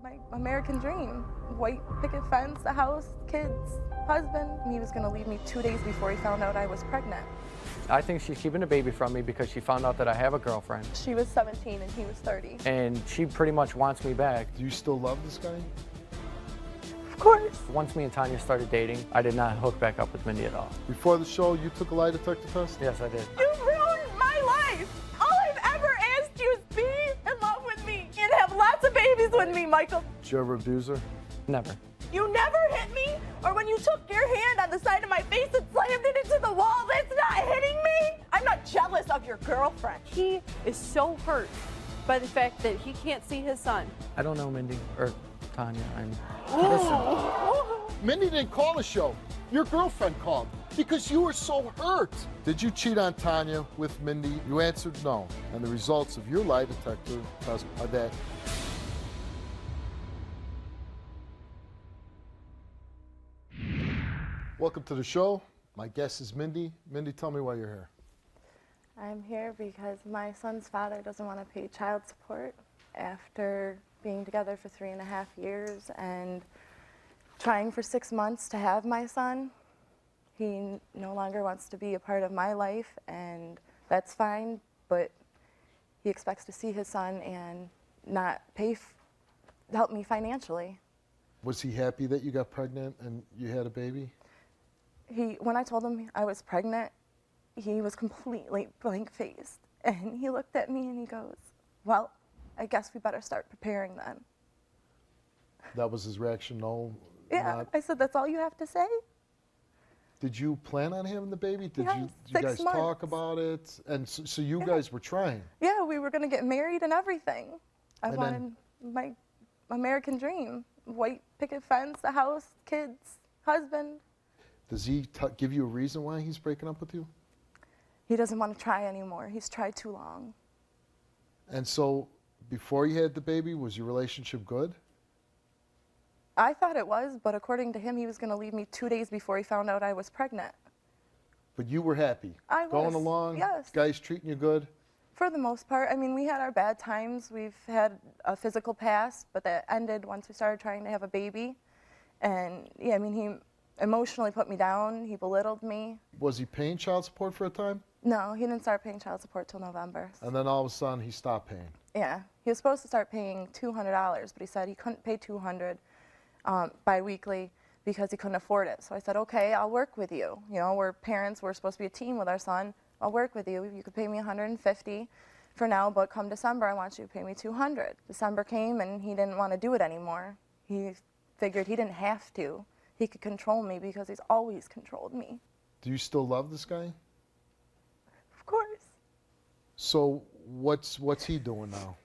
My American dream. White picket fence, a house, kids, husband. He was gonna leave me 2 days before he found out I was pregnant. I think she's keeping the baby from me because she found out that I have a girlfriend. She was 17 and he was 30. And she pretty much wants me back. Do you still love this guy? Of course. Once me and Tanya started dating, I did not hook back up with Mindy at all. Before the show, you took a lie detector test? Yes, I did. You ruined my life. All I've ever asked you is be in love with me and have lots of babies with me, Michael. Did you ever abuse her? Never. You never hit me, or when you took your hand on the side of my face and slammed it into the wall, that's not hitting me. I'm not jealous of your girlfriend. He is so hurt by the fact that he can't see his son. I don't know Mindy, or Tanya. Listen, Mindy didn't call the show. Your girlfriend called because you were so hurt. Did you cheat on Tanya with Mindy? You answered no. And the results of your lie detector test are that. Welcome to the show. My guest is Mindy. Mindy, tell me why you're here. I'm here because my son's father doesn't want to pay child support after being together for 3.5 years and trying for 6 months to have my son. He no longer wants to be a part of my life, and that's fine, but he expects to see his son and not help me financially. Was he happy that you got pregnant and you had a baby? When I told him I was pregnant, he was completely blank-faced, and he looked at me and he goes, well, I guess we better start preparing then. That was his reaction, no? Yeah, not? I said, that's all you have to say? Did you plan on having the baby? Did Yes, you guys 6 months. talk about it? And so you guys were trying? Yeah, we were going to get married and everything. I And wanted my American dream. White picket fence, a house, kids, husband. Does he give you a reason why he's breaking up with you? He doesn't want to try anymore. He's tried too long. And so before you had the baby, was your relationship good? I thought it was, but according to him, he was going to leave me 2 days before he found out I was pregnant. But you were happy? I was, going along? yes. Guys treating you good? For the most part. I mean, we had our bad times. We've had a physical past, but that ended once we started trying to have a baby. And yeah, I mean, he emotionally put me down. He belittled me. Was he paying child support for a time? No, he didn't start paying child support till November. And then all of a sudden he stopped paying? Yeah, he was supposed to start paying $200, but he said he couldn't pay $200 bi-weekly because he couldn't afford it. So I said, okay, I'll work with you. You know, we're parents, we're supposed to be a team with our son. I'll work with you. You could pay me $150 for now, but come December, I want you to pay me $200. December came and he didn't want to do it anymore. He figured he didn't have to. He could control me because he's always controlled me. Do you still love this guy? Of course. So what's he doing now?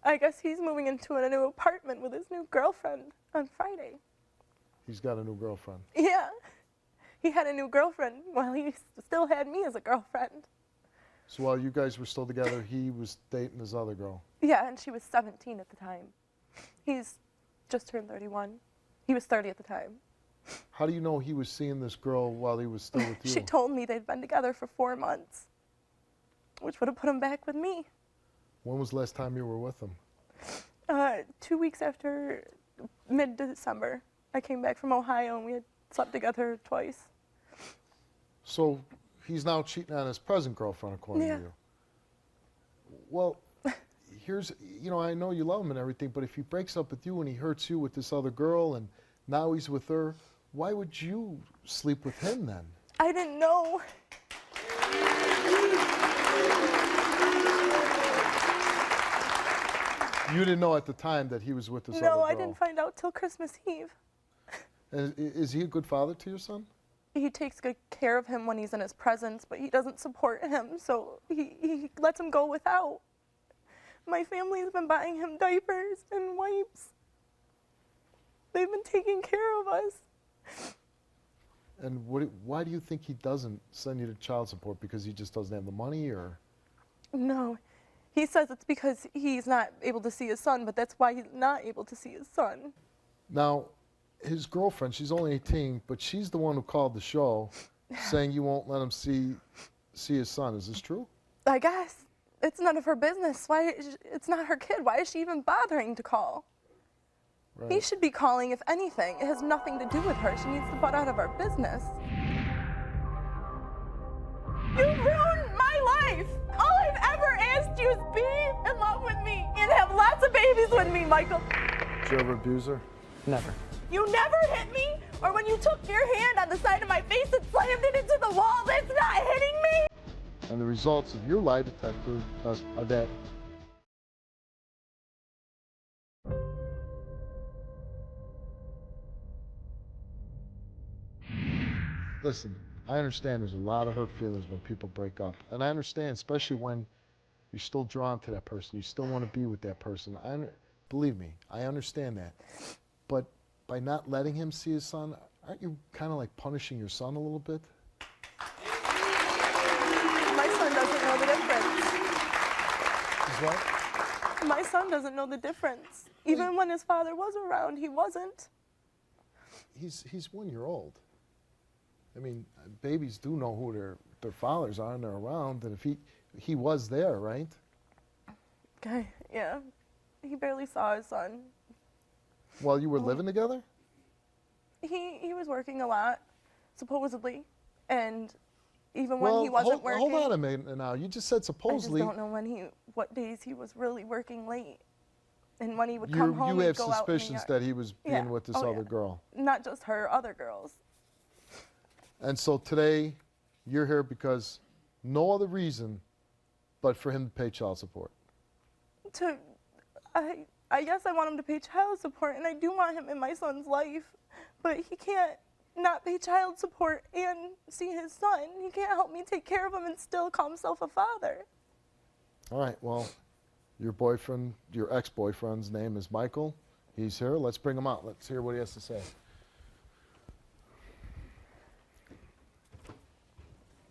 I guess he's moving into a new apartment with his new girlfriend on Friday. He's got a new girlfriend. Yeah. He had a new girlfriend while he still had me as a girlfriend. So while you guys were still together, he was dating this other girl? Yeah, and she was 17 at the time. He's just turned 31. He was 30 at the time. How do you know he was seeing this girl while he was still with you? She told me they'd been together for 4 months, which would have put him back with me. When was the last time you were with him? 2 weeks after mid-December. I came back from Ohio and we had slept together twice. So he's now cheating on his present girlfriend, according to you. Well, here's, you know, I know you love him and everything, but if he breaks up with you and he hurts you with this other girl and now he's with her, why would you sleep with him then? I didn't know. You didn't know at the time that he was with this other girl? No, I didn't find out till Christmas Eve. And is he a good father to your son? He takes good care of him when he's in his presence, but he doesn't support him, so he lets him go without. My family's been buying him diapers and wipes. They've been taking care of us. And why do you think he doesn't send you to child support? Because he just doesn't have the money, or? No, he says it's because he's not able to see his son, but that's why he's not able to see his son. Now, his girlfriend, she's only 18, but she's the one who called the show saying you won't let him see his son. Is this true? I guess. it's none of her business. It's not her kid. Why is she even bothering to call? Right. He should be calling, if anything. It has nothing to do with her. She needs to butt out of our business. You ruined my life. All I've ever asked you is be in love with me and have lots of babies with me, Michael. Did you ever abuse her? Never. You never hit me, or when you took your hand on the side of my face and slammed it into the wall, that's not hitting me. And the results of your lie detector test are that listen, I understand there's a lot of hurt feelings when people break up. And I understand, especially when you're still drawn to that person. You still want to be with that person. Believe me, I understand that. But by not letting him see his son, aren't you kind of like punishing your son a little bit? My son doesn't know the difference. Is what? My son doesn't know the difference. Even when his father was around, he wasn't. He's 1 year old. I mean, babies do know who their fathers are and they're around. And if he was there, right? Okay, yeah. He barely saw his son. While you were living together? He was working a lot, supposedly, and even when he wasn't working. Hold on a minute now. You just said supposedly. I just don't know what days he was really working late, and when he would come home. You and have go suspicions out in the yard. that he was being with this other girl. Not just her, other girls. And so today, you're here because no other reason but for him to pay child support. I guess I want him to pay child support, and I do want him in my son's life, but he can't not pay child support and see his son. He can't help me take care of him and still call himself a father. All right, well, your ex-boyfriend's name is Michael. He's here. Let's bring him out. Let's hear what he has to say.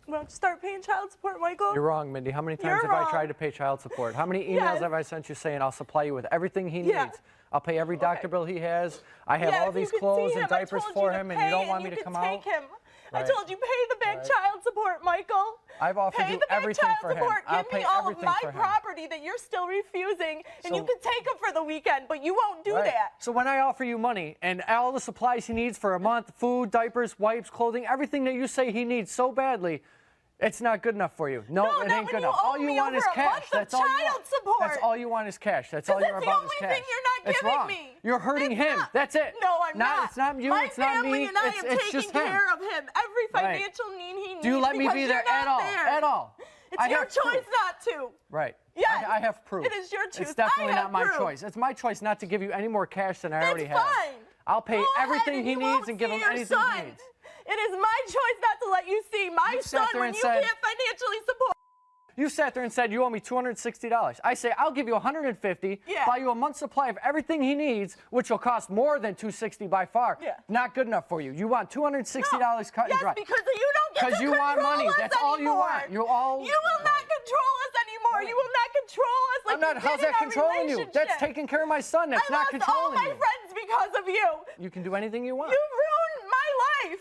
Why don't you start paying child support, Michael? You're wrong, Mindy. How many times have I tried to pay child support? How many emails have I sent you saying I'll supply you with everything he needs? I'll pay every doctor bill he has. I have all these clothes and diapers for him, and you don't want me to come out? I told you pay the back child support, Michael. I've offered you everything for him. I'll Give me pay all of everything my for him. property that you're still refusing, and you can take him for the weekend, but you won't do that. So when I offer you money and all the supplies he needs for a month, food, diapers, wipes, clothing, everything that you say he needs so badly, it's not good enough for you. No, it ain't good enough. All you want is cash. That's all you want. That's all you want is cash. That's all you're about is cash. That's the only thing you're not giving me. You're hurting him. That's it. No, I'm not. It's not you. It's not me. My family and I am taking care of him. Every financial need he needs. Do you let me be there at all? At all? It's your choice not to. Right. Yes. I have proof. It is your choice. It's definitely not my choice. It's my choice not to give you any more cash than I already have. That's fine. I'll pay everything he needs and give him anything he needs. It is my choice not to let you see my son when you can't financially support. You sat there and said you owe me $260. I say I'll give you $150, buy you a month's supply of everything he needs, which will cost more than $260 by far. Not good enough for you. You want $260 cut and dry. Yes, because you don't get to Because you want money. That's all you want. You will not control us anymore. You will not control us like I'm not. How's that controlling you? That's taking care of my son. That's not controlling you. I lost all my friends because of you. You can do anything you want. You ruined my life.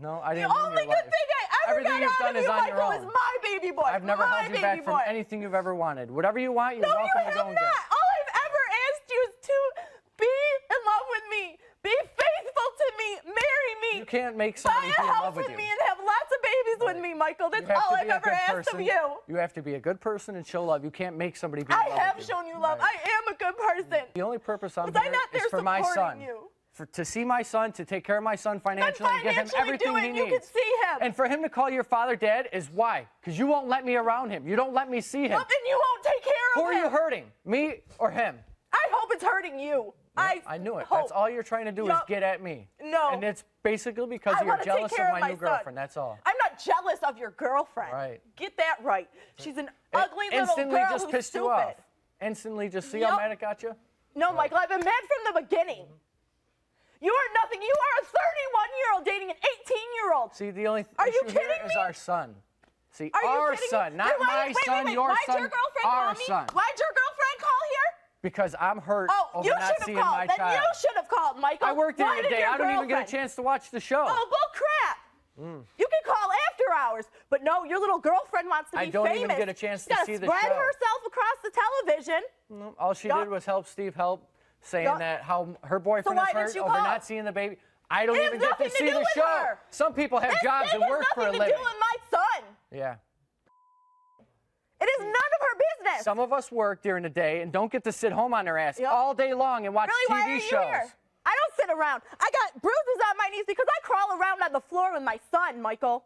No, I didn't ruin your life. The only good thing I ever got out of you, Michael, is my baby boy. I've never held you back from anything you've ever wanted. Whatever you want, you're welcome to go and get. All I've ever asked you is to be in love with me, be faithful to me, marry me. You can't make somebody be in love with you. Buy a house with me and have lots of babies with me, Michael. That's all I've ever asked of you. You have to be a good person and show love. You can't make somebody be in love with you. I have shown you love. I am a good person. The only purpose I'm here is for my son. To see my son, to take care of my son financially, and give him everything he needs. You can see him. And for him to call your father dad is why? Because you won't let me around him. You don't let me see him. Well, then you won't take care of him. Who are you hurting? Me or him? I hope it's hurting you. Yeah, I knew it. That's all you're trying to do is get at me. No. And it's basically because you're jealous of my new girlfriend. That's all. I'm not jealous of your girlfriend. Right. Get that right. She's an ugly little instantly girl just who's pissed stupid. you off. Instantly just see how mad it got you? No, Michael, I've been mad from the beginning. You are nothing. You are a 31-year-old dating an 18-year-old. See, the only issue here is our son. See, are our son, not my son, your son, Why'd your girlfriend our call me? son. Why'd your girlfriend call here? Because I'm hurt over not seeing my then child. You should have called, Michael. I worked here today. I don't even get a chance to watch the show. Oh, bull crap. You can call after hours. But no, your little girlfriend wants to be famous. I don't even get a chance to see the show. She's got to spread herself across the television. No, all she did was help Steve saying that how her boyfriend is hurt over not seeing the baby. I don't even get to see the show. Her. Some people have jobs and work for a living. This has nothing to do with my son. Yeah. It is none of her business. Some of us work during the day and don't get to sit home on their ass all day long and watch really, TV why are you shows. Here? I don't sit around. I got bruises on my knees because I crawl around on the floor with my son, Michael.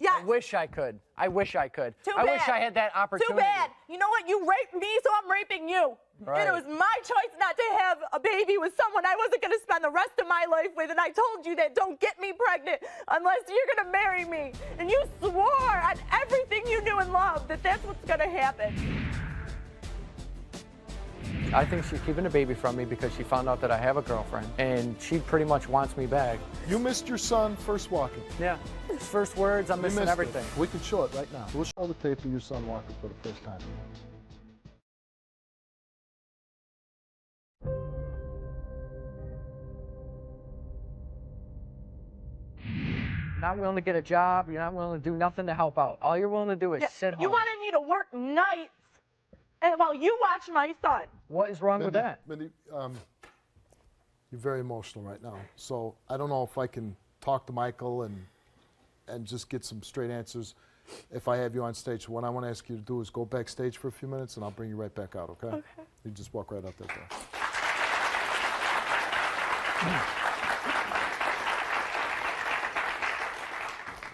Yes. I wish I could. I wish I could. Too bad. I wish I had that opportunity. Too bad. You know what? You raped me, so I'm raping you. Right. And it was my choice not to have a baby with someone I wasn't going to spend the rest of my life with. And I told you that don't get me pregnant unless you're going to marry me. And you swore on everything you knew and loved that that's what's going to happen. I think she's keeping the baby from me because she found out that I have a girlfriend, and she pretty much wants me back. You missed your son first walking. Yeah. His first words, I'm missing everything. We can show it right now. We'll show the tape of your son walking for the first time. You're not willing to get a job. You're not willing to do nothing to help out. All you're willing to do is sit home. You wanted me to work nights while you watch my son. What is wrong with that? Mindy, you're very emotional right now. So I don't know if I can talk to Michael and just get some straight answers if I have you on stage. What I want to ask you to do is go backstage for a few minutes, and I'll bring you right back out, okay? Okay. You just walk right out that door.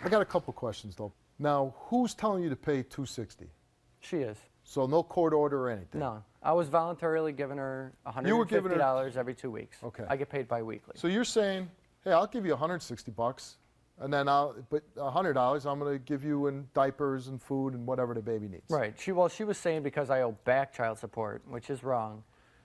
I got a couple questions, though. Now, who's telling you to pay $260? She is. So no court order or anything? No. I was voluntarily giving her $150 every 2 weeks. Okay. I get paid bi-weekly. So you're saying, hey, I'll give you $160, and then but $100 I'm going to give you in diapers and food and whatever the baby needs. Right. She was saying because I owe back child support, which is wrong.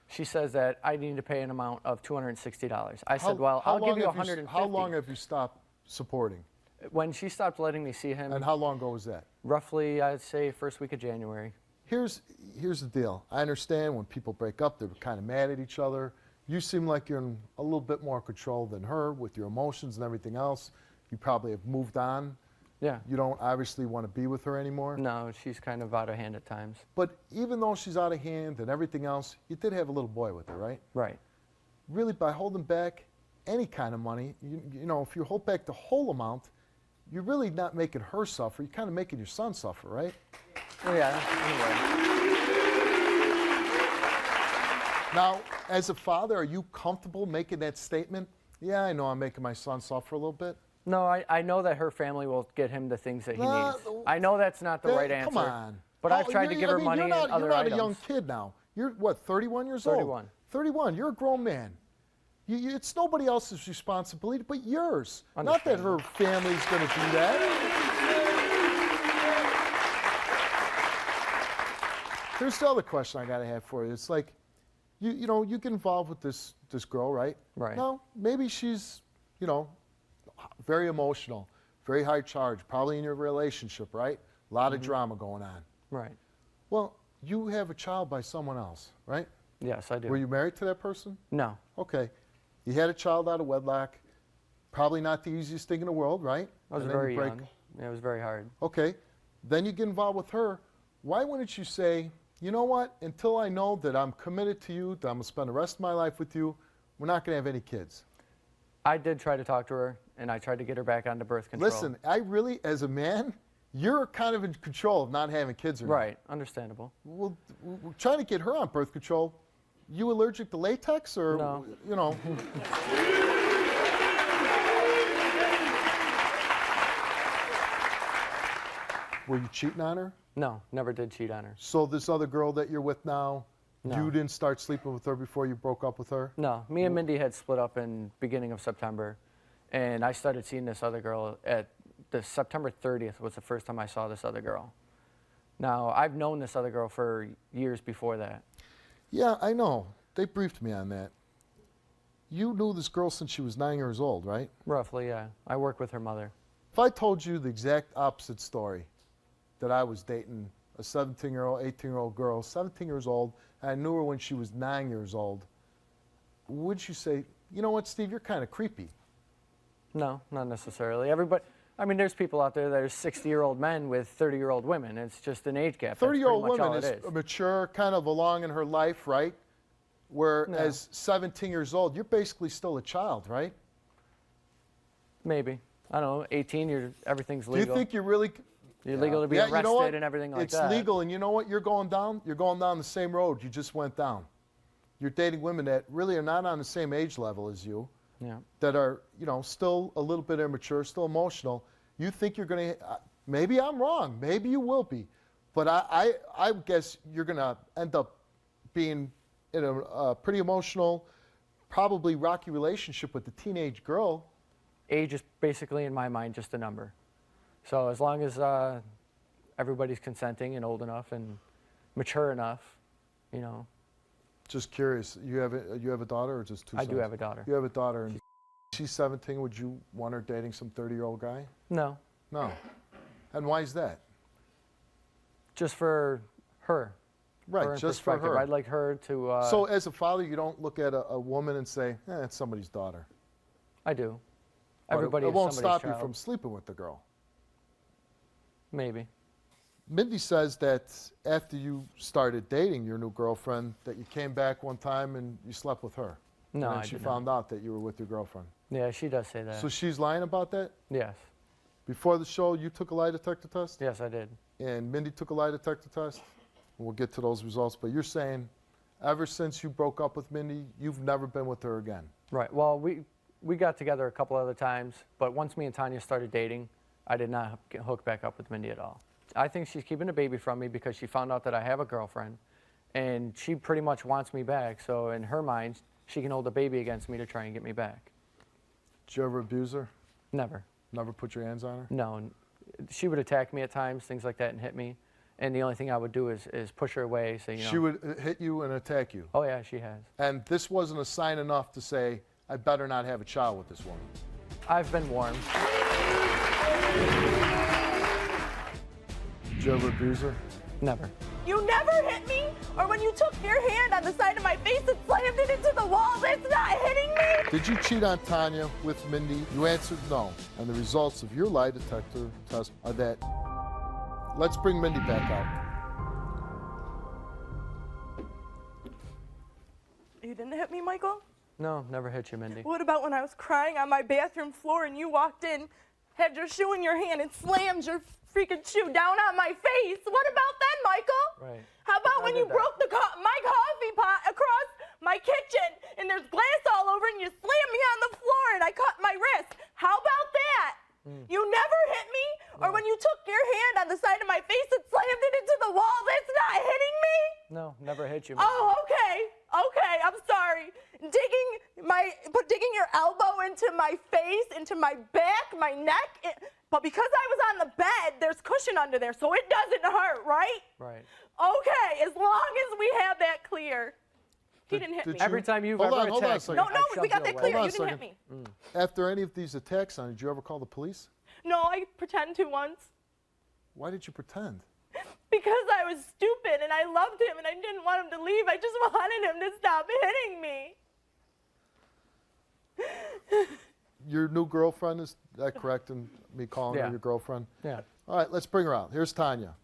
She says that I need to pay an amount of $260. I said, well, I'll give you $150. How long have you stopped supporting? When she stopped letting me see him. And how long ago was that? Roughly, I'd say first week of January. Here's the deal. I understand when people break up, they're kind of mad at each other. You seem like you're in a little bit more control than her with your emotions and everything else. You probably have moved on. Yeah. You don't obviously want to be with her anymore. No, she's kind of out of hand at times. But even though she's out of hand and everything else, you did have a little boy with her, right? Right. Really, by holding back any kind of money, you know, if you hold back the whole amount, you're really not making her suffer. You're kind of making your son suffer, right? Yeah, anyway. Now, as a father, are you comfortable making that statement? Yeah, I know I'm making my son suffer a little bit. No, I know that her family will get him the things that he needs. I know that's not the right answer. Come on. But I've tried to give her money and other items. You're not a young kid now. You're, what, 31 years old? 31. 31. You're a grown man. It's nobody else's responsibility but yours. Not that her family's going to do that. Here's the other question I got to have for you. It's like, you know, you get involved with this girl, right? Right. Now, maybe she's, you know, very emotional, very high charge, probably in your relationship, right? A lot of drama going on. Right. Well, you have a child by someone else, right? Yes, I do. Were you married to that person? No. Okay. You had a child out of wedlock. Probably not the easiest thing in the world, right? I was very young. Yeah, it was very hard. Okay. Then you get involved with her. Why wouldn't you say, you know what, until I know that I'm committed to you, that I'm going to spend the rest of my life with you, we're not going to have any kids? I did try to talk to her, and I tried to get her back onto birth control. Listen, I really, as a man, you're kind of in control of not having kids or not. Right, understandable. Well, we're trying to get her on birth control. You allergic to latex or, no. You know? Were you cheating on her? No, never did cheat on her. So this other girl that you're with now, no. You didn't start sleeping with her before you broke up with her? No, me and Mindy had split up in beginning of September, and I started seeing this other girl at the September 30th was the first time I saw this other girl. Now, I've known this other girl for years before that. Yeah, I know. They briefed me on that. You knew this girl since she was 9 years old, right? Roughly, yeah. I work with her mother. If I told you the exact opposite story, that I was dating a 17-year-old, 18-year-old girl, 17 years old, and I knew her when she was 9 years old, would you say, you know what, Steve, you're kind of creepy? No, not necessarily. I mean, there's people out there that are 60-year-old men with 30-year-old women. It's just an age gap. 30-year-old woman is mature, kind of along in her life, right? Whereas 17 years old, you're basically still a child, right? Maybe. I don't know, 18, everything's legal. Do you think you're really... You're legal to be arrested and everything like that. It's legal, and you know what? You're going down the same road you just went down. You're dating women that really are not on the same age level as you, that are, you know, still a little bit immature, still emotional. You think you're going to... maybe I'm wrong. Maybe you will be. But I guess you're going to end up being in a pretty emotional, probably rocky relationship with the teenage girl. Age is basically, in my mind, just a number. So as long as everybody's consenting and old enough and mature enough, you know. Just curious, you have a daughter or just two sons? I do have a daughter. You have a daughter, and she's 17. Would you want her dating some 30-year-old guy? No. No. And why is that? Just for her. Right, just for her. I'd like her to... so as a father, you don't look at a woman and say, it's somebody's daughter. I do. Everybody it won't stop you from sleeping with the girl. Maybe. Mindy says that after you started dating your new girlfriend, that you came back one time and you slept with her. No, and she found out that you were with your girlfriend. Yeah, she does say that. So she's lying about that? Yes. Before the show, you took a lie detector test? Yes, I did. And Mindy took a lie detector test? We'll get to those results. But you're saying ever since you broke up with Mindy, you've never been with her again? Right. Well, we got together a couple other times, but once me and Tanya started dating, I did not get hooked back up with Mindy at all. I think she's keeping a baby from me because she found out that I have a girlfriend, and she pretty much wants me back. So in her mind, she can hold a baby against me to try and get me back. Did you ever abuse her? Never. Never put your hands on her? No. She would attack me at times, things like that, and hit me. And the only thing I would do is push her away. Say, you know. She would hit you and attack you? Oh, yeah, she has. And this wasn't a sign enough to say, I better not have a child with this woman? I've been warned. Did you ever abuse her? Never. You never hit me? Or when you took your hand on the side of my face and slammed it into the wall, that's not hitting me? Did you cheat on Tanya with Mindy? You answered no. And the results of your lie detector test are that. Let's bring Mindy back out. You didn't hit me, Michael? No, never hit you, Mindy. What about when I was crying on my bathroom floor and you walked in, had your shoe in your hand and slammed your freaking shoe down on my face? What about then, Michael? Right. How about when you broke my coffee pot across my kitchen and there's glass all over and you slammed me on the floor and I cut my wrist? How about that? You never hit me? No. Or when you took your hand on the side of my face and slammed it into the wall, that's not hitting me? No, never hit you, Mindy. Oh, okay. Okay, I'm sorry. Digging your elbow into my face, into my back, my neck. But because I was on the bed, there's cushion under there, so it doesn't hurt, right? Right. Okay, as long as we have that clear. He didn't hit me. Every time you've ever attacked me, No, we got that clear. You didn't hit me. After any of these attacks on you, did you ever call the police? No, I pretended to once. Why did you pretend? Because I was stupid and I loved him and I didn't want him to leave. I just wanted him to stop hitting me. Your new girlfriend, is that correct in me calling her your girlfriend? Yeah. All right, let's bring her out. Here's Tanya.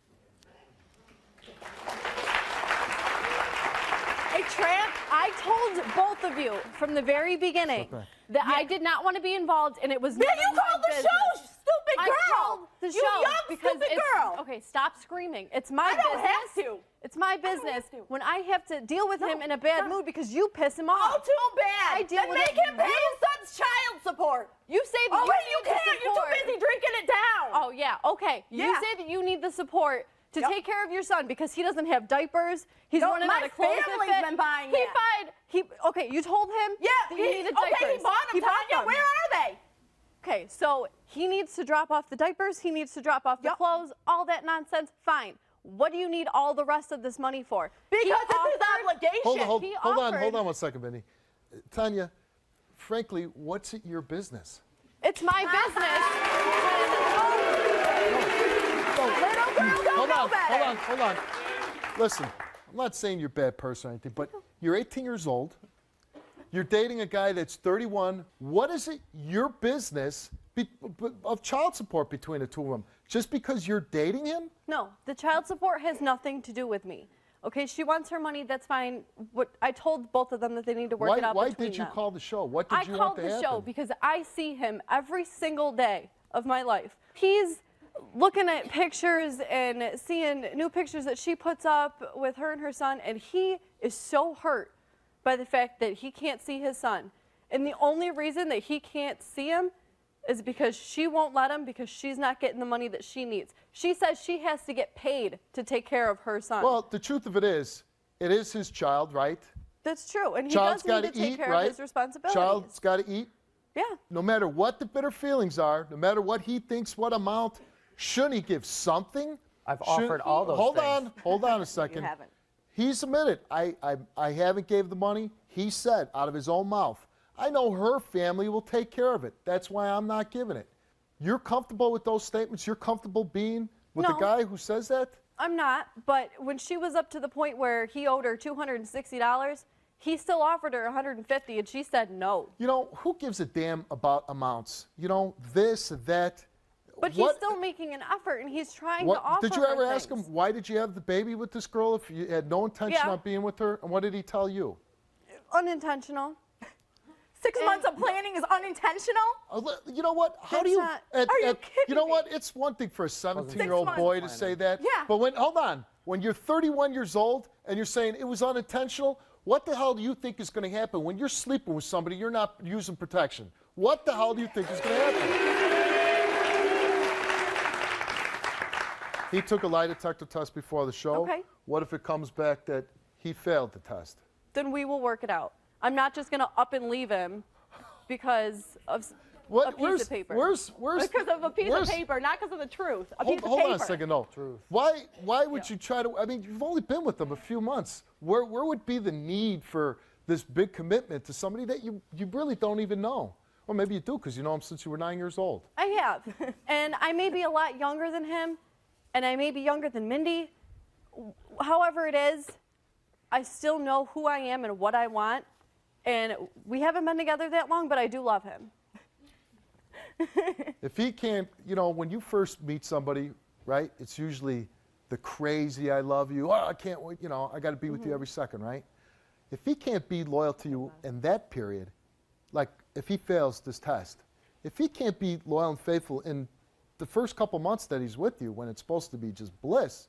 Hey, Tramp, I told both of you from the very beginning that I did not want to be involved, and it was none of you my called the business. show, stupid girl. I called the show young, because stupid it's girl. okay. Stop screaming. It's my business. I don't have to. It's my business when I have to deal with him in a bad mood because you piss him off. Oh, too bad. I deal then with make it. him pay his son's child support. You say that you can't. You're too busy drinking it down. Oh yeah. Okay. Yeah. You say that you need the support to take care of your son because he doesn't have diapers. He's running out of clothes. My family's been buying Okay, you told him that you needed diapers. Okay, he bought them, Tanya. Where are they? Okay, so he needs to drop off the diapers. He needs to drop off the clothes. All that nonsense. Fine. What do you need all the rest of this money for? Because it's his obligation. Hold on 1 second, Mindy. Tanya, frankly, what's it your business? It's my business. Little girl don't know better. Hold on. Listen, I'm not saying you're a bad person or anything, but you're 18 years old. You're dating a guy that's 31. What is it your business of child support between the two of them. Just because you're dating him? No, the child support has nothing to do with me. Okay, she wants her money, that's fine. What I told both of them that they need to work it out between them. Why did you call the show? What did you want to happen? I called the show because I see him every single day of my life. He's looking at pictures and seeing new pictures that she puts up with her and her son, and he is so hurt by the fact that he can't see his son. And the only reason that he can't see him is because she won't let him, because she's not getting the money that she needs. She says she has to get paid to take care of her son. Well, the truth of it is his child, right? That's true, and he Child's does need got to take eat, care right? of his responsibilities. Child's got to eat. Yeah. No matter what the bitter feelings are, no matter what he thinks, what amount, shouldn't he give something? I've offered all those things. Hold on a second. You haven't. He's admitted, I haven't gave the money. He said out of his own mouth, I know her family will take care of it. That's why I'm not giving it. You're comfortable with those statements? You're comfortable being with the guy who says that? I'm not, but when she was up to the point where he owed her $260, he still offered her $150, and she said no. You know, who gives a damn about amounts? You know, this, that. But he's still making an effort, and he's trying to offer Did you ever her ask him, things. why did you have the baby with this girl if you had no intention Yeah. on being with her? And what did he tell you? Unintentional. 6 months of planning is unintentional? You know what? How do That's you? not- Are you kidding You know me? what? It's one thing for a 17-year-old 6 boy to months. say that. Yeah. But hold on. When you're 31 years old and you're saying it was unintentional, what the hell do you think is going to happen when you're sleeping with somebody you're not using protection? What the hell do you think is going to happen? He took a lie detector test before the show. Okay. What if it comes back that he failed the test? Then we will work it out. I'm not just going to up and leave him because of a piece of paper. Where's Because of a piece of paper, not because of the truth. A piece of Hold paper. on a second, no. Truth. Why would you try to, I mean, you've only been with them a few months. Where would be the need for this big commitment to somebody that you really don't even know? Or maybe you do because you know him since you were 9 years old. I have. And I may be a lot younger than him, and I may be younger than Mindy. However it is, I still know who I am and what I want. And we haven't been together that long, but I do love him. If he can't, you know, when you first meet somebody, right, it's usually the crazy, I love you, oh, I can't wait, you know, I got to be with you every second, right? If he can't be loyal to you in that period, like if he fails this test, if he can't be loyal and faithful in the first couple months that he's with you when it's supposed to be just bliss,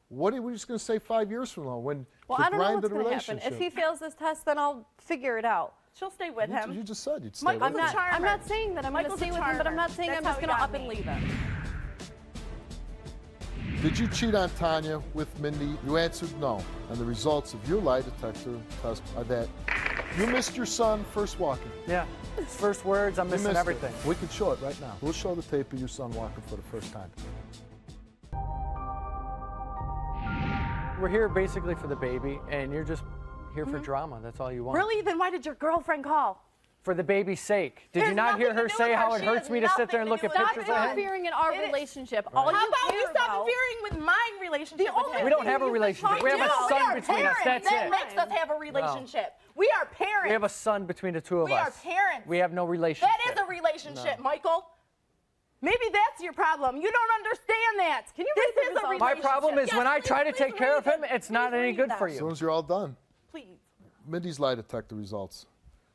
what are we just going to say 5 years from now when Well, the I don't know grind what's of the going to happen. relationship? If he fails this test, then I'll figure it out. She'll stay with him. You just said you'd stay Michael's with a him. charmer. I'm not saying that I'm going to Michael's stay a with him, but I'm charmer. not saying That's I'm how just he going to got up and me. leave him. Did you cheat on Tanya with Mindy? You answered no. And the results of your lie detector test are that you missed your son first walking. Yeah. First words, I'm You missing missed everything. it. We can show it right now. We'll show the tape of your son walking for the first time. We're here basically for the baby, and you're just here for drama. That's all you want. Really? Then why did your girlfriend call? For the baby's sake. Did you Has not hear nothing to her do say with how her. it She hurts has me to sit there and nothing look to at do with Stop pictures of him? interfering in our It is- relationship. Right. All How you about you care stop about- interfering with my relationship with him? We don't have a relationship. We have a We son are between us. parents. That's That it. makes us have a relationship. We are parents. We have a son between the two of We are us. parents. We have no relationship. That is a relationship, Michael. Maybe that's your problem. You don't understand that. Can you this read the is a results? My relationship. problem is Yes, when I please, try to please take care of read him, them. it's not Please any read good them. for As you. soon as you're all done, Please. Mindy's lie detector results.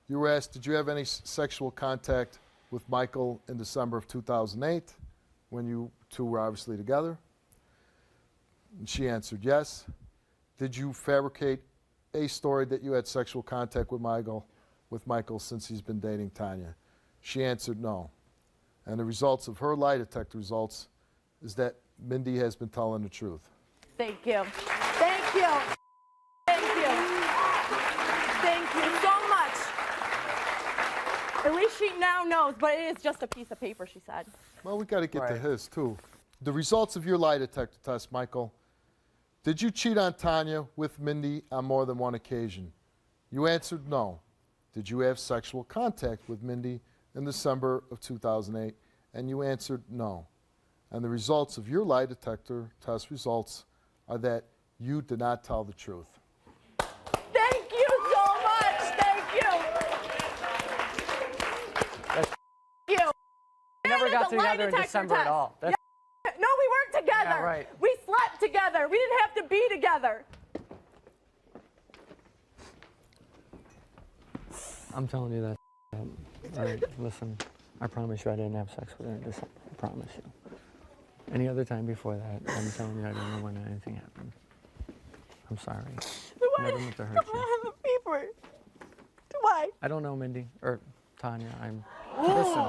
You were asked, did you have any sexual contact with Michael in December of 2008 when you two were obviously together? And she answered yes. Did you fabricate a story that you had sexual contact with Michael since he's been dating Tanya? She answered no. And the results of her lie detector results is that Mindy has been telling the truth. Thank you. Thank you. Thank you. Thank you so much. At least she now knows, but it is just a piece of paper, she said. Well, we got to get to Right. his, too. The results of your lie detector test, Michael. Did you cheat on Tanya with Mindy on more than one occasion? You answered no. Did you have sexual contact with Mindy in December of 2008? And you answered no. And the results of your lie detector test results are that you did not tell the truth. Thank you so much. Thank you. That's Thank you. together in December at all. That's No, we weren't together. Yeah, right. We slept together. We didn't have to be together. I'm telling you that. All right, listen, I promise you I didn't have sex with her in December. I promise you. Any other time before that, I'm telling you I don't know when anything happened. I'm sorry. I never meant to hurt you. I have a paper. Why? I don't know, Mindy, or Tanya. Listen.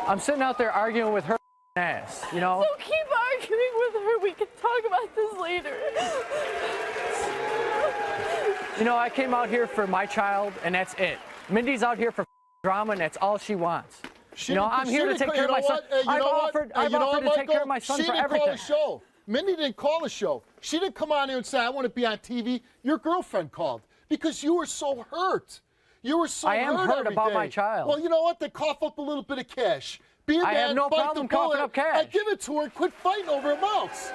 I'm sitting out there arguing with her ass, you know? So keep arguing with her. We can talk about this later. You know, I came out here for my child, and that's it. Mindy's out here for drama, and that's all she wants. I'm here to take care of my son. I've offered to take care of my son for everything. She didn't call the show. Mindy didn't call the show. She didn't come on here and say, I want to be on TV. Your girlfriend called because you were so hurt. You were so hurt. I am hurt about my child. Well, you know what? They cough up a little bit of cash. Be a man, I have no problem coughing up cash. And give it to her and quit fighting over amounts.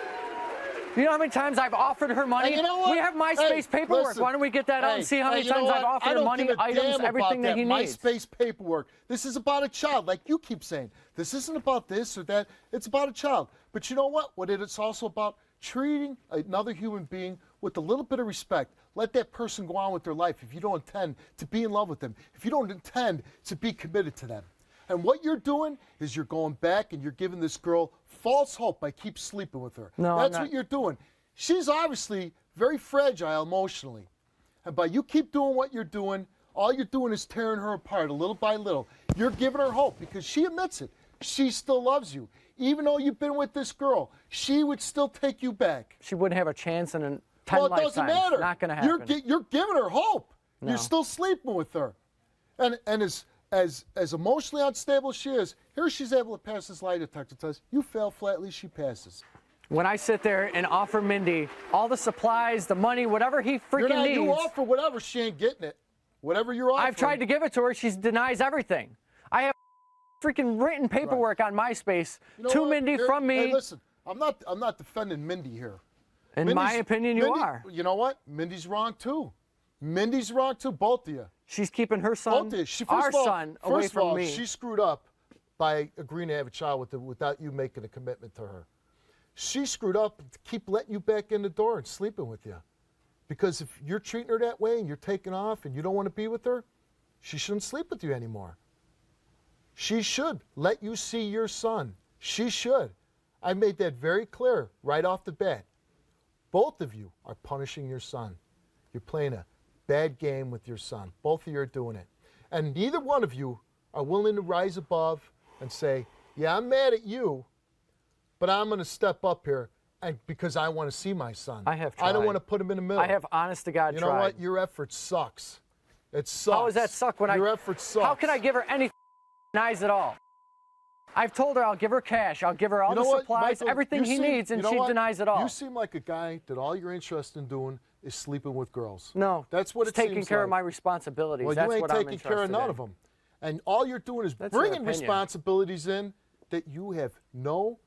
You know how many times I've offered her money? Hey, you know what? We have MySpace paperwork. Listen, Why don't we get that out and see how many times I've offered her money, items, everything that he needs? MySpace paperwork. This is about a child, like you keep saying. This isn't about this or that. It's about a child. But you know what? It's also about treating another human being with a little bit of respect. Let that person go on with their life if you don't intend to be in love with them, if you don't intend to be committed to them. And what you're doing is you're going back and you're giving this girl false hope by keep sleeping with her. No, that's what you're doing. She's obviously very fragile emotionally. And by you keep doing what you're doing, all you're doing is tearing her apart a little by little. You're giving her hope because she admits it. She still loves you. Even though you've been with this girl, she would still take you back. She wouldn't have a chance in 10 lifetimes. Well, it doesn't matter. Not going to happen. You're giving her hope. No. You're still sleeping with her. And as emotionally unstable as she is, here she's able to pass this lie detector test. You fail flatly, she passes. When I sit there and offer Mindy all the supplies, the money, whatever he freaking needs. You offer whatever, she ain't getting it. Whatever you're offering. I've tried to give it to her. She denies everything. I have freaking written paperwork on MySpace to Mindy from me. Hey, listen, I'm not defending Mindy here. In my opinion, you are. You know what? Mindy's wrong too. Mindy's wrong too, both of you. She's keeping her son, our son, away from me. She screwed up by agreeing to have a child without you making a commitment to her. She screwed up to keep letting you back in the door and sleeping with you. Because if you're treating her that way and you're taking off and you don't want to be with her, she shouldn't sleep with you anymore. She should let you see your son. She should. I made that very clear right off the bat. Both of you are punishing your son. You're playing a bad game with your son. Both of you are doing it. And neither one of you are willing to rise above and say, yeah, I'm mad at you, but I'm going to step up here because I want to see my son. I have tried. I don't want to put him in the middle. I have, honest to God, tried. You know what? Your effort sucks. It sucks. How does that suck when Your effort sucks. How can I give her any denies at all? I've told her I'll give her cash. I'll give her all the supplies, Michael, everything he needs, and she denies it all. You seem like a guy that all you're interested in doing is sleeping with girls. No. That's what it's taking care of my responsibilities. Well, That's you ain't what I'm taking care of none of them. And all you're doing is bringing responsibilities in that you have no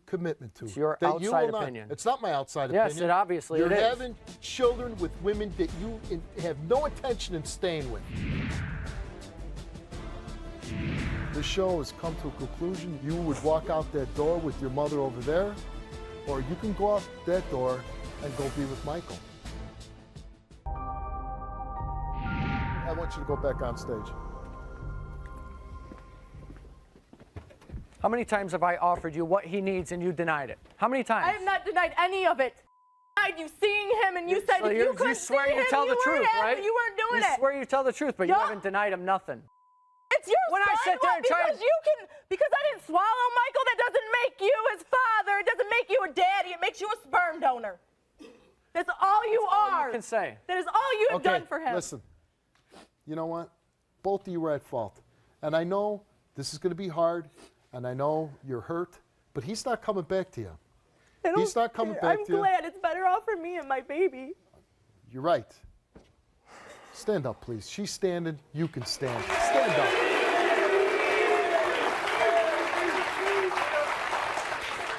commitment to. It's your outside opinion. It's not my outside opinion. Yes, it obviously You're it is. You're having children with women that you have no intention in staying with. The show has come to a conclusion. You would walk out that door with your mother over there, or you can go out that door and go be with Michael. I want you to go back on stage. How many times have I offered you what he needs and you denied it? How many times? I have not denied any of it. I denied you seeing him, and you said if you couldn't see him, you tell the truth, right? You weren't doing it. You swear you tell the truth, but you haven't denied him nothing. It's your when son. I sit there and try because I didn't swallow Michael, that doesn't make you his father. It doesn't make you a daddy. It makes you a sperm donor. That's all you are. All you can say. That is all you have done for him. Listen, you know what? Both of you were at fault. And I know this is going to be hard, and I know you're hurt, but he's not coming back to you. He's not coming back to you. I'm glad. It's better off for me and my baby. You're right. Stand up, please. She's standing. You can stand. Stand up.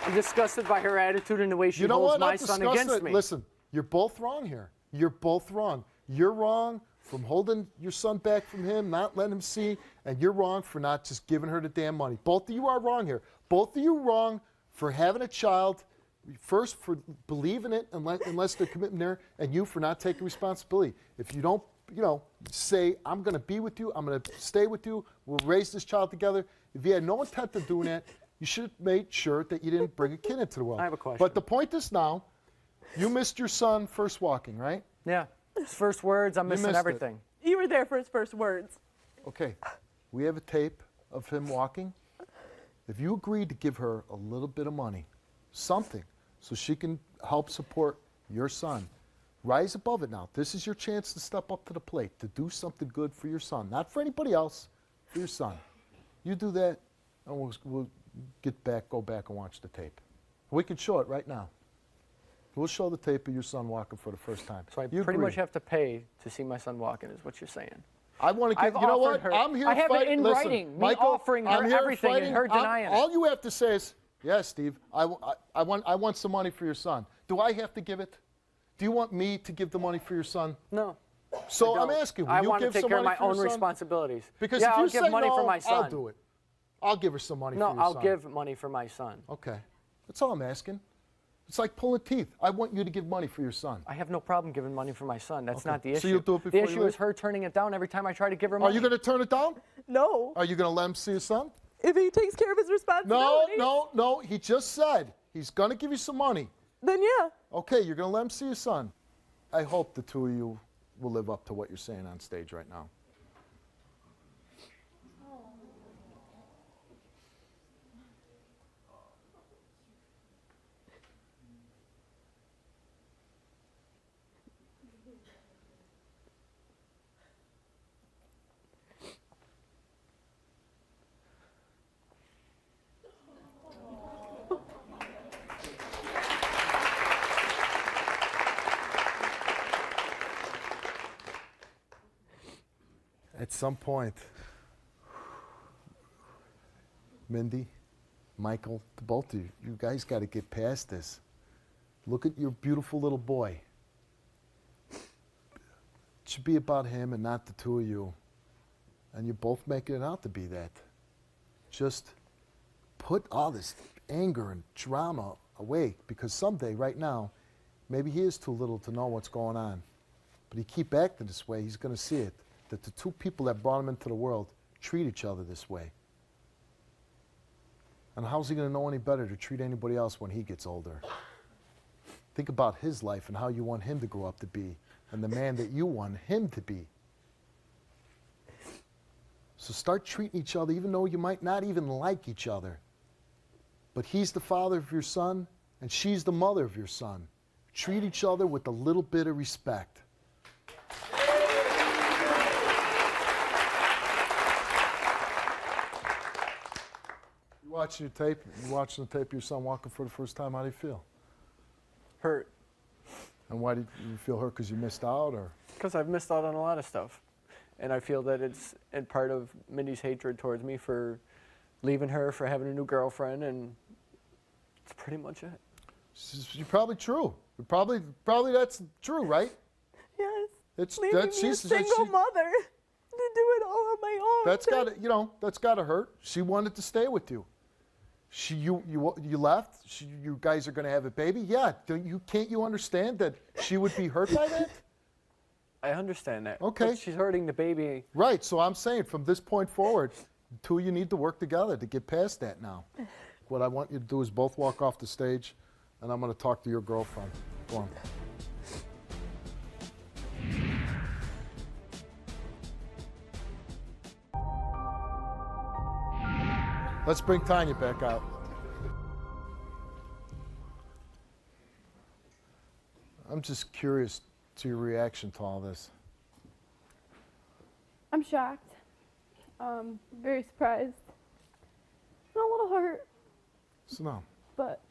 I'm disgusted by her attitude and the way she holds my son against me. Listen, you're both wrong here. You're both wrong. You're wrong from holding your son back from him, not letting him see, and you're wrong for not just giving her the damn money. Both of you are wrong here. Both of you are wrong for having a child, first for believing it unless they're committing there, and you for not taking responsibility. If you don't, say, I'm going to be with you, I'm going to stay with you, we'll raise this child together. If you had no intent of doing that, you should have made sure that you didn't bring a kid into the world. I have a question. But the point is now, you missed your son first walking, right? Yeah. His first words, I'm missing everything. You were there for his first words. Okay. We have a tape of him walking. If you agreed to give her a little bit of money, something, so she can help support your son, rise above it now. This is your chance to step up to the plate, to do something good for your son. Not for anybody else, for your son. You do that, and we'll go back and watch the tape. We can show it right now. We'll show the tape of your son walking for the first time. So I pretty much have to pay to see my son walking, is what you're saying. I want to give, you know what? I'm here I have it in listen, writing, me Michael, offering her everything and her denying it. All you have to say is, yes, Steve, I want some money for your son. Do I have to give it? Do you want me to give the money for your son? No. So I'm asking, will you give some money for your son? I want to take care of my own responsibilities. Because yeah, if you I'll say give money no, for my son. I'll do it. I'll give her some money for your son. No, I'll give money for my son. Okay. That's all I'm asking. It's like pulling teeth. I want you to give money for your son. I have no problem giving money for my son. That's not the issue. So you'll do it before the you issue leave? is her turning it down every time I try to give her money. Are you going to turn it down? No. Are you going to let him see his son? If he takes care of his responsibilities. No. He just said he's going to give you some money. Then yeah. Okay, you're going to let him see his son. I hope the two of you will live up to what you're saying on stage right now. At some point, Mindy, Michael, the both of you, you guys got to get past this. Look at your beautiful little boy. It should be about him and not the two of you. And you're both making it out to be that. Just put all this anger and drama away, because someday, right now, maybe he is too little to know what's going on. But he keep acting this way, he's going to see it. That the two people that brought him into the world treat each other this way. And how's he going to know any better to treat anybody else when he gets older? Think about his life and how you want him to grow up to be, and the man that you want him to be. So start treating each other, even though you might not even like each other. But he's the father of your son, and she's the mother of your son. Treat each other with a little bit of respect. Watching your tape, you're watching the tape of your son walking for the first time, how do you feel? Hurt. And why do you feel hurt? Because you missed out, or? Because I've missed out on a lot of stuff. And I feel that it's part of Mindy's hatred towards me for leaving her, for having a new girlfriend, and that's pretty much it. You're probably true. Probably that's true, right? Yes. Leaving me a single mother to do it all on my own. That's gotta hurt. She wanted to stay with you. You left. You guys are gonna have a baby. Yeah. Can't you understand that she would be hurt by that? I understand that. Okay. But she's hurting the baby. Right. So I'm saying from this point forward, the two of you need to work together to get past that now. What I want you to do is both walk off the stage, and I'm going to talk to your girlfriend. Go on. Let's bring Tanya back out. I'm just curious to your reaction to all this. I'm shocked. Very surprised. And a little hurt. So no. But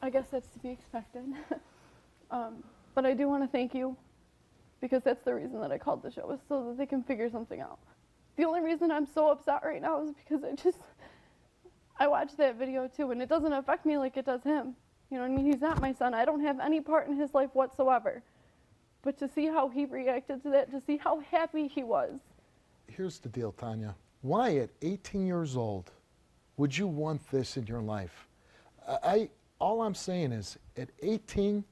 I guess that's to be expected. But I do want to thank you, because that's the reason that I called the show, is so that they can figure something out. The only reason I'm so upset right now is because I watched that video too, and it doesn't affect me like it does him. You know what I mean? He's not my son. I don't have any part in his life whatsoever. But to see how he reacted to that, to see how happy he was. Here's the deal, Tanya. Why at 18 years old would you want this in your life? All I'm saying is at 18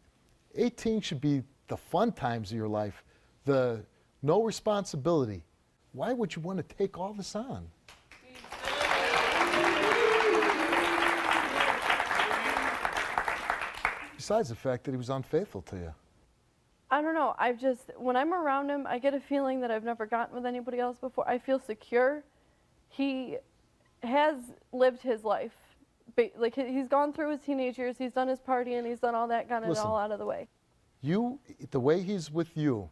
should be the fun times of your life, the no responsibility. Why would you want to take all this on? Besides the fact that he was unfaithful to you. I don't know. When I'm around him, I get a feeling that I've never gotten with anybody else before. I feel secure. He has lived his life. Like, he's gone through his teenage years. He's done his partying. He's done all that, gotten it all out of the way. The way he's with you,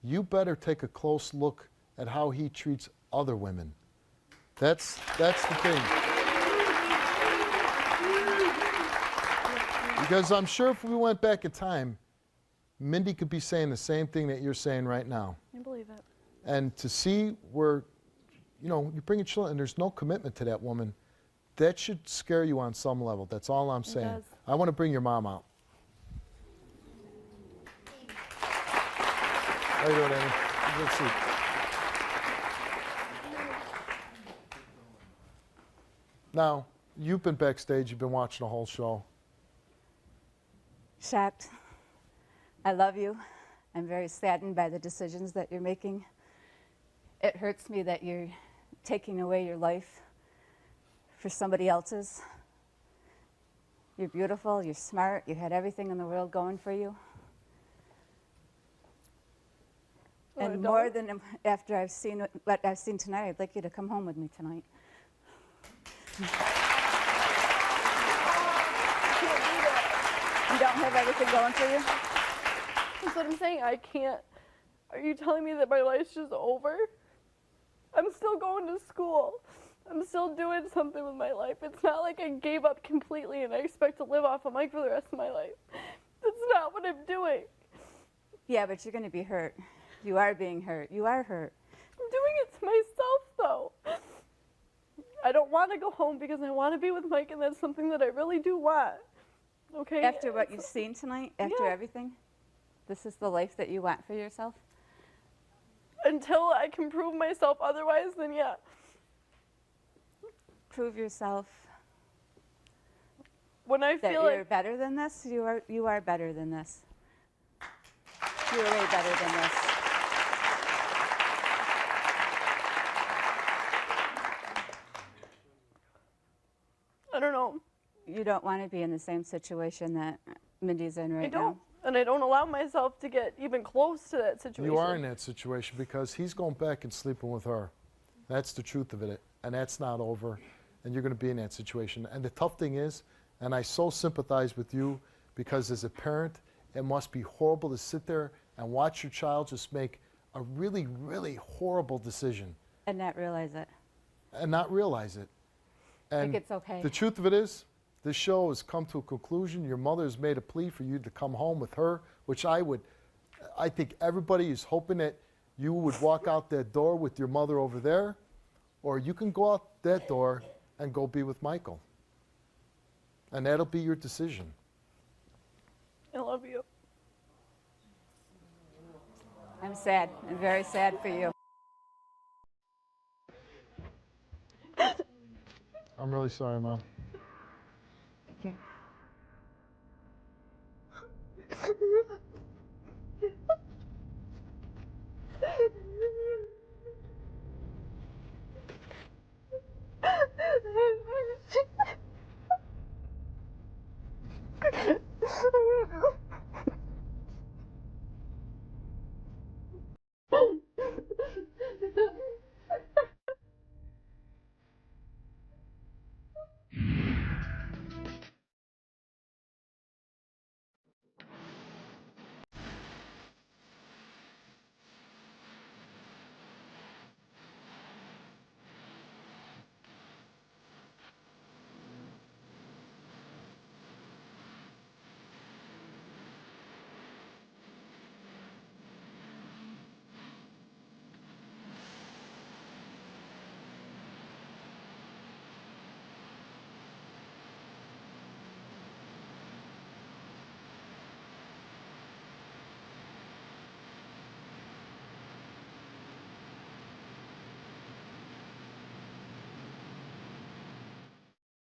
you better take a close look at how he treats other women. That's the thing. Because I'm sure if we went back in time, Mindy could be saying the same thing that you're saying right now. I believe it. And to see where, you know, you bring a child and there's no commitment to that woman, that should scare you on some level. That's all I'm saying. It does. I want to bring your mom out. How you doing, Amy? Good to see you. Now, you've been backstage, you've been watching the whole show. Shocked. I love you. I'm very saddened by the decisions that you're making. It hurts me that you're taking away your life for somebody else's. You're beautiful, you're smart, you had everything in the world going for you. And more than after I've seen what I've seen tonight, I'd like you to come home with me tonight. You don't have everything going for you? That's what I'm saying. I can't. Are you telling me that my life's just over? I'm still going to school. I'm still doing something with my life. It's not like I gave up completely and I expect to live off of Mike for the rest of my life. That's not what I'm doing. Yeah, but you're going to be hurt. You are being hurt. You are hurt. I'm doing it to myself, though. I don't want to go home because I want to be with Mike, and that's something that I really do want. Okay? After what you've seen tonight, after everything, this is the life that you want for yourself? Until I can prove myself otherwise, then yeah. Prove yourself when I that feel you're like better than this. You are better than this. You're way better than this. I don't know. You don't want to be in the same situation that Mindy's in right now. I don't. And I don't allow myself to get even close to that situation. You are in that situation because he's going back and sleeping with her. That's the truth of it. And that's not over. And you're going to be in that situation. And the tough thing is, and I so sympathize with you because as a parent, it must be horrible to sit there and watch your child just make a really, really horrible decision. And not realize it. And not realize it. And Think it's okay. the truth of it is, this show has come to a conclusion. Your mother has made a plea for you to come home with her, which I think everybody is hoping that you would walk out that door with your mother over there, or you can go out that door and go be with Michael. And that'll be your decision. I love you. I'm sad. I'm very sad for you. I'm really sorry, Mom.